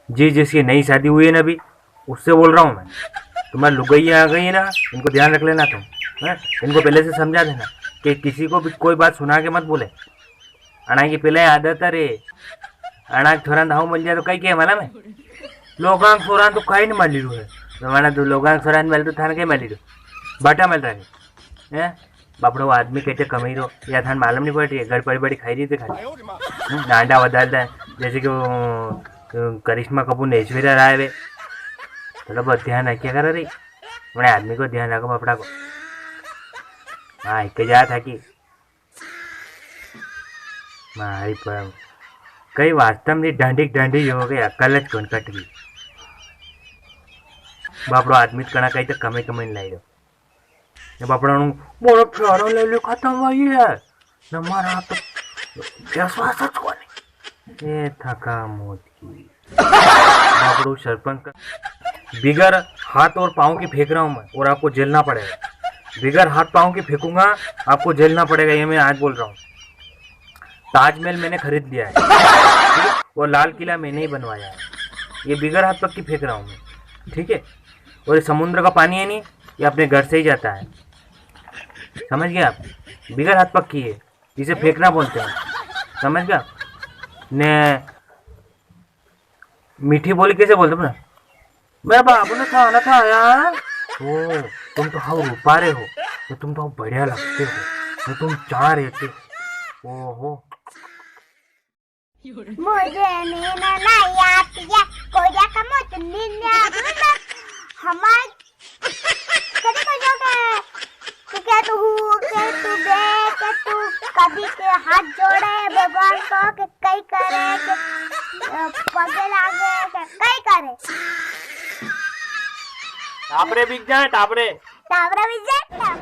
जी जिसकी नई शादी हुई है ना अभी, उससे बोल रहा हूँ मैं। तुम्हारी लुगाई आ गई है ना, इनको ध्यान रख लेना तुम। हैं? इनको पहले से समझा देना कि किसी को भी कोई बात सुना के मत बोले। अना की पहले आदत रे, अना थोड़ा धाव मिल जाए तो कई के माला में लोगांग सोरान तो कहीं नहीं माली है। मैंने तो लोगांग सोरान मिल तो थान के माली बाटा मिल रहा है। बापड़ो आदमी कहते कमाई दो या थान मालूम नहीं पड़ती है, घर बड़ी बड़ी खाई रही थी खाली नांडा बदलता है। जैसे कि वो करिश्मा कपूर ने ऐश्वर्या राय वे, थोड़ा बहुत ध्यान रखिए करो रही। अपने आदमी को ध्यान रखो बापड़ा को। हाँ एक जा था कि मारी पर कई वास्तव में ढंडी हो गई, अकल ज कोन कट गई। बापड़ो आदमी कणा कहीं तो कमे कमे लाई दो। बापड़ा बोलो प्यारा ले ले खत्म हुई है न मारा तो विश्वास कोनी ये थका मोदी। बापड़ो सरपंच का बिगर हाथ और पाँव की फेंक रहा हूँ मैं, और आपको झेलना पड़ेगा। बिगर हाथ पाँव की फेंकूंगा आपको झेलना पड़ेगा, ये मैं आज बोल रहा हूँ। ताजमहल मैंने खरीद लिया है, ठीक है? वो लाल किला मैंने ही बनवाया है। ये बिगर हाथ पक की फेंक रहा हूँ मैं, ठीक है? और ये समुद्र का पानी है नहीं, ये अपने घर से ही जाता है, समझ गए आप? बिगर हाथ पक की है, इसे फेंकना बोलते हैं, समझ गया? ने मीठी बोली कैसे बोलते ना, मेरा बाबू ने खाना खाया। ओ तुम तो हाँ रूपारे हो, तो तुम तो बढ़िया लगते हो, तो तुम चाह रहते हो। ओहो मुझे नींद नहीं आती है, कोया का मुझे नींद नहीं आती है। हमार कभी कोई के क्या तू के तू बे के तू कभी के हाथ जोड़े भगवान को के कई करे के पगे लागे के कई करे। टापरे बिक जाए टापरे टावरा भी जाता